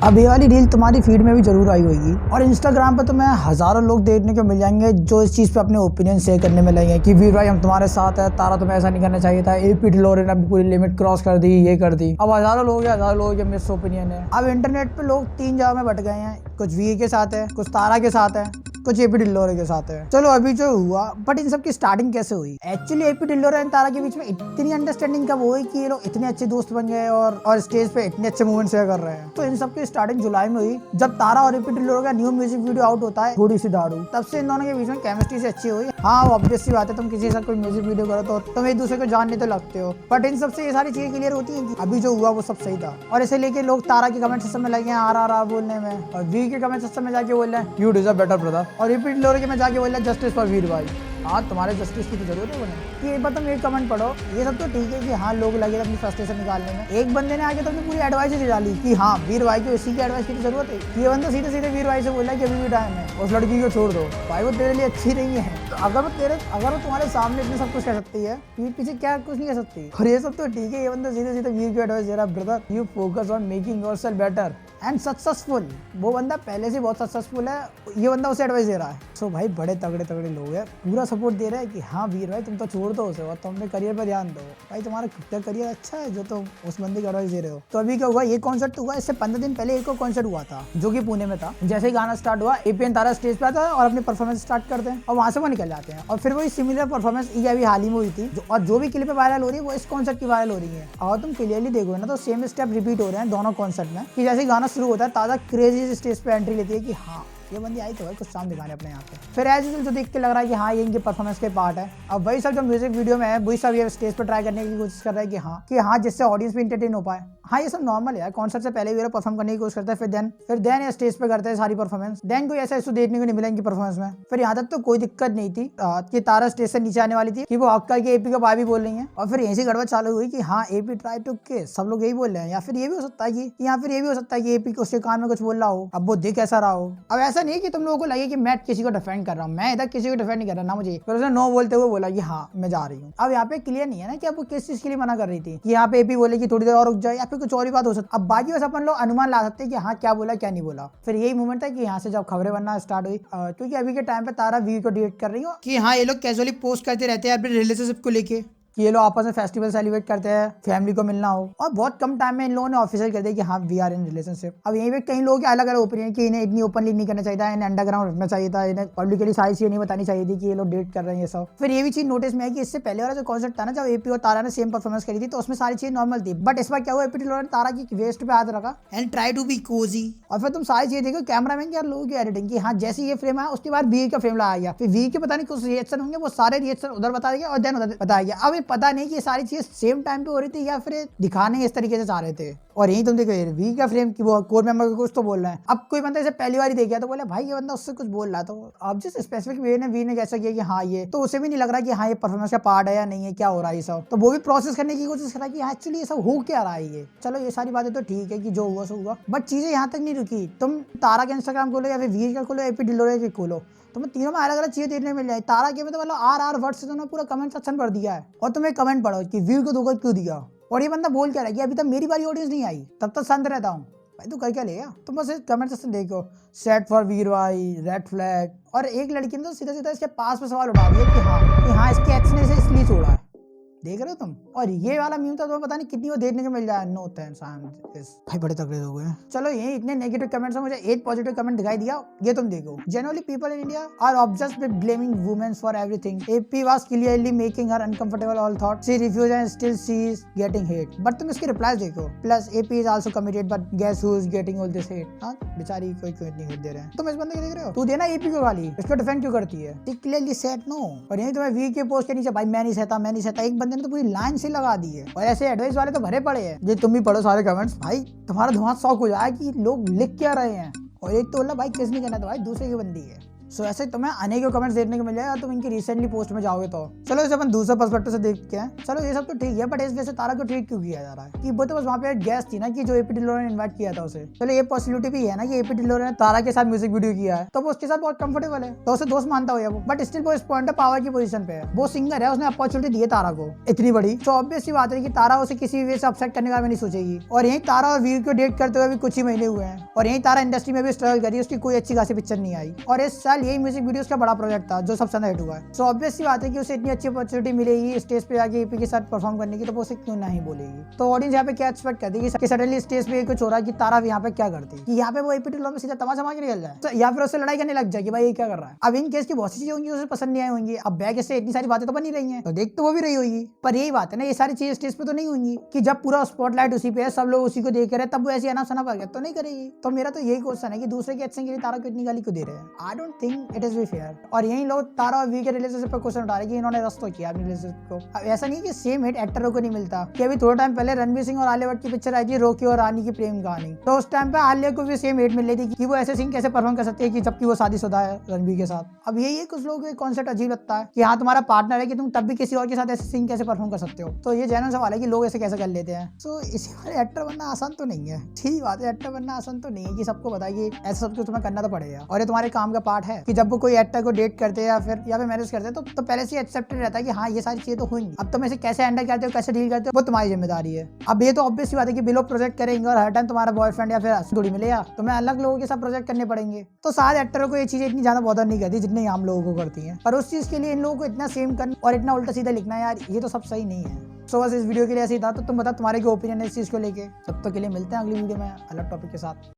अब ये वाली रील तुम्हारी फीड में भी जरूर आई होगी और इंस्टाग्राम पे तुम्हें हजारों लोग देखने को मिल जाएंगे जो इस चीज पे अपने ओपिनियन शेयर करने में लगे कि वीर भाई हम तुम्हारे साथ है, तारा तुम्हें ऐसा नहीं करना चाहिए था, एपी ढिल्लों ने पूरी लिमिट क्रॉस कर दी, ये कर दी। अब हजारों लोग के मिस ओपिनियन है। अब इंटरनेट पे लोग तीन जगह में बट गए हैं, कुछ वीर के साथ है, कुछ तारा के साथ है, कुछ एपी ढिल्लोरे के साथ है। चलो अभी जो हुआ, बट इन सब की स्टार्टिंग कैसे हुई? एक्चुअली एपी ढिल्लोरे और तारा के बीच में इतनी अंडरस्टैंडिंग कब हुई कि ये लोग इतने अच्छे दोस्त बन गए और स्टेज पे इतने अच्छे मूवमेंट शेयर कर रहे हैं? तो इन सब की स्टार्टिंग जुलाई में हुई जब तारा और एपी ढिल्लोरे का न्यू म्यूजिक वीडियो आउट होता है, थोड़ी सी दारू। तब से इन दोनों के बीच में केमिस्ट्री से अच्छी हुई। हाँ, ऑब्वियस सी बात है, तुम किसी के साथ कोई म्यूजिक वीडियो करो तो तुम एक दूसरे को जानने तो लगते हो, बट इन सबसे ये सारी चीजें क्लियर होती है कि अभी जो हुआ वो सब सही था। और इसे लेके लोग तारा के कमेंट सेक्शन में लगे हैं RRR बोलने में, और वी के कमेंट सेक्शन में जाके बोल रहे हैं यू डिजर्व बेटर ब्रदर, और एपी ढिल्लोरे में जाके बोल रहे हैं जस्टिस फॉर वीर भाई। हाँ, तुम्हारे जस्टिस की तो जरूरत है बने। ये बात तुम एक कमेंट पढ़ो, ये सब तो ठीक है कि हाँ लोग लगे अपनी फ्रस्ट्रेशन निकालने में। एक बंदे ने आके तो अपनी पूरी एडवाइस ही डाली कि हाँ वीर भाई को इसी की एडवाइस की जरूरत है। ये बंदा सीधे सीधे वीर भाई से बोला कि अभी भी टाइम है, उस लड़की को छोड़ दो भाई, वो तेरे लिए अच्छी नहीं है। तो अगर वो तुम्हारे सामने इतने सब कुछ कह सकती है, पीठ पीछे क्या कुछ नहीं कह सकती। और ये सब तो ठीक है, ये बंदा सीधे सीधे वीर को एडवाइस दे रहा है, brother you focus on making yourself better and successful. वो बंदा पहले से बहुत सक्सेसफुल है, ये बंदा उसे एडवाइस दे रहा है। सो भाई बड़े तगड़े लोग हैं, पूरा सपोर्ट दे रहे हैं कि हाँ वीर भाई तुम तो छोड़ दो उसे और तुम अपने करियर पर ध्यान दो। भाई तुम्हारा खुद का करियर अच्छा है जो तुम उस बंदे की एडवाइस दे रहे हो। तो अभी क्या हुआ, ये कॉन्सर्ट हुआ, इससे 15 दिन पहले एक और कॉन्सर्ट हुआ था जो कि पुणे में था। जैसे ही गाना स्टार्ट हुआ, एपी एंड तारा स्टेज पे आता है और अपनी परफॉर्मेंस स्टार्ट करते हैं और वहां से वो निकल जाते हैं। और फिर वही सिमिलर परफॉर्मेंस ये अभी हाल ही में हुई थी और जो भी क्लिप वायरल हो रही है वो इस कॉन्सर्ट की वायरल हो रही है। और तुम क्लियरली देखोगे ना तो सेम स्टेप रिपीट हो रहे हैं दोनों कॉन्सर्ट में कि जैसे गाना शुरू होता है ताजा क्रेजी स्टेज पे एंट्री लेती है कि हाँ ये बंदी आई तो है कुछ शाम दिखाने अपने यहाँ पे। फिर एज यूजुअल जो देख के लग रहा है कि हाँ ये इनके परफॉर्मेंस के पार्ट है। अब वही सब जो म्यूजिक वीडियो में है वही सब ये स्टेज पर ट्राई करने की कोशिश कर रहा है कि हाँ जिससे ऑडियंस भी इंटरटेन हो पाए। हाँ ये सब नॉर्मल है, कॉन्सर्ट से पहले भी परफॉर्म करने की कोशिश करते हैं, फिर देन ये स्टेज पे करते हैं सारी परफॉर्मेंस। देन कोई ऐसा इशू देखने को नहीं मिला इनकी परफॉर्मेंस में। फिर यहाँ तक तो कोई दिक्कत नहीं थी कि तारा स्टेज से नीचे आने वाली थी कि वो हक करके एपी का भाई भी बोल रही है। और फिर यहीं से गड़बड़ चालू हुई कि हाँ एपी ट्राई टू किस, सब लोग यही बोल रहे हैं। या फिर ये भी हो सकता है कि एपी को उसके कान में कुछ बोल रहा हो, अब वो दिख ऐसा रहा हो। अब ऐसा नहीं कि तुम लोगों को लगे कि मैं किसी को डिफेंड कर रहा हूँ, मैं इधर किसी को डिफेंड नहीं कर रहा ना मुझे। फिर उसने नो बोलते हुए बोला कि हाँ मैं जा रही हूँ। अब यहाँ पे क्लियर नहीं है ना कि अब वो किस चीज के लिए मना कर रही थी, कि यहाँ पे एपी बोले कि थोड़ी देर और रुक जाए या फिर कुछ और ही बात हो सकती। अब बाकी बस अपन लोग अनुमान ला सकते हैं कि हाँ क्या बोला क्या नहीं बोला। फिर यही मोमेंट था कि यहाँ से जब खबरें बनना स्टार्ट हुई, क्योंकि अभी के टाइम पे तारा वीर को डिलीट कर रही हो कि हाँ ये लोग कैजुअली पोस्ट करते रहते हैं अपने रिलेशनशिप को लेके कि ये लोग आपस में फेस्टिवल सेलिब्रेट करते हैं, फैमिली को मिलना हो। और बहुत कम टाइम में इन लोगों ने ऑफिशियल कर दिया कि हाँ वी आर इन रिलेशनशिप। अब यहीं पे कई लोगों के अलग अलग ओपिनियन कि इन्हें इतनी ओपनली नहीं करना चाहिए था, इन्हें अंडरग्राउंड रखना चाहिए था, इन्हें पब्लिकली सारी चीजें नहीं बतानी चाहिए थी कि ये लोग डेट कर रहे हैं ये सब। फिर ये भी चीज नोटिस में है कि इससे पहले वाला जो कॉन्सर्ट था ना जब एपी और तारा ने सेम परफॉर्मेंस करी थी तो उसमें सारी चीजें नॉर्मल थी, बट इस बार क्या हुआ एपी ने तारा की वेस्ट पे हाथ रखा and try to be cozy. और फिर तुम सारी चीजें देखो कैमरामैन के लोगों की एडिटिंग की, हाँ जैसे ये फ्रेम आया उसके बाद वीर का फ्रेम लाया गया, फिर वीर के पता नहीं कुछ रिएक्शन होंगे, वो सारे रिएक्शन उधर बताया गया और देन उधर बताया गया। अब ये पता नहीं कि सारी चीज सेम टाइम पे हो रही थी या फिर दिखाने इस तरीके से चाह रहे थे। और यही तुम देखो वी का फ्रेम की वो कोर मेंबर को कुछ तो बोल रहा है। अब कोई बंदा इसे पहली बार ही देखा तो बोले भाई ये बंदा उससे कुछ बोल रहा, तो अब जिस स्पेसिफिक वे ने वी ने कैसा किया कि हाँ ये तो उसे भी नहीं लग रहा कि हाँ ये परफॉर्मेंस का पार्ट है या नहीं है, क्या हो रहा है ये सब। तो वो भी प्रोसेस करने की कोशिश कर रहा है कि एक्चुअली ये सब हो क्या रहा है ये। चलो ये सारी बातें तो ठीक है कि जो हुआ सो हुआ, बट चीजें यहाँ तक नहीं रुकी। तुम तारा के इंस्टाग्राम खोलो या फिर वीर का खोलो, एपी ढिल्लोरे के खोलो, तुम्हें तीनों में अलग अलग चीजें देखने मिल जाए। तारा के में तो मतलब RR वर्ड से तुमने पूरा कमेंट सेक्शन भर दिया है और तुम्हें कमेंट पढ़ो कि वीर को धोखा क्यों दिया। और ये बंदा बोल क्या रहा है कि अभी तक मेरी बारी ऑडियंस नहीं आई, तब तक शांत रहता हूँ। भाई तू कर क्या लेगा, तुम बस कमेंट सेक्शन देखो, सेट फॉर वीर भाई, रेड फ्लैग। और एक लड़की ने तो सीधा सीधा इसके पास में सवाल उठा दिया कि हाँ इसके एक्स ने इसे इसलिए छोड़ा है। देख रहे हो तुम। और ये वाला मीम तो तुम्हें पता नहीं कितनी वो देखने को मिल जाए। नो थैंक्स भाई बड़े तगड़े लोग हैं। चलो ये इतने नेगेटिव कमेंट्स हैं, मुझे एक पॉजिटिव कमेंट दिखाई दिया, ये तुम देखो। Generally people in India are obsessed with blaming women for everything. AP was clearly making her uncomfortable all thought she refuse and still she is getting hate. But तुम इसके रिप्लाईज देखो, plus AP is also committed but guess who is getting all this hate. हां बेचारी कोई क्यों इतनी hate दे रहे हैं, तुम इस बंदे को देख रहे हो, तू देना एपी को गाली, इसको डिफेंड क्यों करती है? She clearly said no. और यही तुम्हें वी के पोस्ट के नीचे भाई मैं नहीं सहता एक बंदे ने तो पूरी लाइन से लगा दी है। और ऐसे एडवाइस वाले तो भरे पड़े हैं, ये तुम भी पढ़ो सारे कमेंट्स, भाई तुम्हारा दिमाग शॉक हो जाए कि लोग लिख क्या रहे हैं। और एक तो बोला भाई किस नहीं करना था भाई दूसरे की बंदी है। सो ऐसे तुम्हें अनेकों कमेंट्स देखने को मिल जाएगा तुम इनकी रिसेंटली पोस्ट में जाओगे तो। चलो इसे अपन दूसरे पर्सपेक्टिव से देखते हैं। चलो ये सब तो ठीक है, बट इस वजह से तारा को ट्रीट क्यों किया जा रहा है? कि वो तो बस वहाँ पे गैस थी ना कि जो एपी ढिल्लों ने इन्वाइट किया था उसे। चलो ये पॉसिबिलिटी भी है ना कि एपी ढिल्लों ने तारा के साथ म्यूजिक वीडियो किया है तो वो उसके साथ बहुत कंफर्टेबल है, तो उसे दोस्त मानता हो वो। बट स्टिल वो इस पॉइंट पावर की पोजीशन पे है, वो सिंगर है, उसने अपॉर्चुनिटी दी है तारा को इतनी बड़ी। तो ऑब्वियस सी बात है कि तारा उसे किसी वे से अपसेट करने का नहीं सोचेगी। और यही तारा और वीर को डेट करते हुए भी कुछ ही महीने हुए हैं और यही तारा इंडस्ट्री में भी स्ट्रगल करी, उसकी कोई अच्छी खासी पिक्चर नहीं आई। और इस साल यही म्यूजिक वीडियो का बड़ा प्रोजेक्ट था जो सबसे ज्यादा हिट हुआ है। सो ऑब्वियस सी बात है कि उसे इतनी अच्छी अपॉर्चुनिटी मिलेगी स्टेज पे आके एपी के साथ परफॉर्म करने की, तो वो उसे क्यों नहीं बोलेगी। तो ऑडियंस यहाँ पे क्या एक्सपेक्ट करती है कि सडनली स्टेज पे कुछ हो रहा है कि तारा यहाँ पे क्या करती कि यहाँ पे वो एपी ढिल्लों में सीधा तमाचा मार के निकल जाए या फिर उससे लड़ाई करने लग जाए कि भाई ये क्या कर रहा है। अब इन केस की बहुत सी चीजें होंगी उसे पसंद नहीं आई होंगी। अब बैक से इतनी सारी बातें तो बनी रही हैं तो देख तो वो भी रही होगी, पर यही बात है ना, ये सारी चीजें स्टेज पे तो नहीं होंगी कि जब पूरा स्पॉटलाइट उसी पे है, सब लोग उसी को देख रहे हैं, तब वो ऐसी अनाप शनाप आ तो नहीं करेगी। तो मेरा तो यही क्वेश्चन है कि दूसरे के एक्शन के लिए तारा को इतनी गाली क्यों दे रहे हैं? I don't think it is be fair. और यही लोग तारा और वी के रिलेशनशिप पर क्वेश्चन उठा रहे हैं कि इन्होंने रस तो किया अपने रिलेशनशिप को। अब ऐसा नहीं कि सेम हिट एक्टरों को नहीं मिलता कि अभी थोड़ा टाइम पहले रणवीर सिंह और आलिया भट्ट की पिक्चर आई थी रॉकी और रानी की प्रेम कहानी, तो उस टाइम पे आलिया को भी सेम हिट मिल रही थी कि वो ऐसे सीन कैसे परफॉर्म कर सकती है कि जबकि वो शादीशुदा है रणवीर के साथ। अब यही है कुछ लोगों को कॉन्सेप्ट अजीब लगता है कि हाँ तुम्हारा पार्टनर है कि तुम तब भी किसी और के साथ ऐसे सीन कैसे परफॉर्म कर सकते हो। तो ये जेन्युइन सवाल है कि लोग ऐसे कैसे कर लेते हैं। सो इसी वाले एक्टर बनना आसान तो नहीं है। ठीक बात है, एक्टर बनना आसान तो नहीं है कि सबको पता है कि ऐसा सब कुछ तुम्हें करना तो पड़ेगा और ये तुम्हारे काम का पार्ट है कि जब वो कोई एक्टर को डेट करते हैं या फिर मैरिज करते हैं तो पहले से एक्सेप्टेड रहता है कि हाँ ये सारी चीजें तो होंगी। अब तुम ऐसे कैसे हैंडल करते हो, कैसे डील करते हो, वो तुम्हारी जिम्मेदारी है। अब ये तो ऑब्वियस बात है कि बिलो प्रोजेक्ट करेंगे और हर टाइम तुम्हारा बॉयफ्रेंड या फिर थोड़ी मिलेगा, तुम्हें अलग लोगों के साथ प्रोजेक्ट करने पड़ेंगे। तो सारे एक्टरों को ये चीजें इतनी ज्यादा बॉदर नहीं करती जितनी आम लोगों को करती हैं, पर उस चीज के लिए इन लोगों को इतना सेम करना और इतना उल्टा सीधा लिखना यार ये तो सब सही नहीं है। सो बस इस वीडियो के लिए ऐसे ही था, तो तुम बता तुम्हारे क्या ओपिनियन है इस चीज को लेके। तब तक के लिए मिलते हैं अगली वीडियो में अलग टॉपिक के साथ।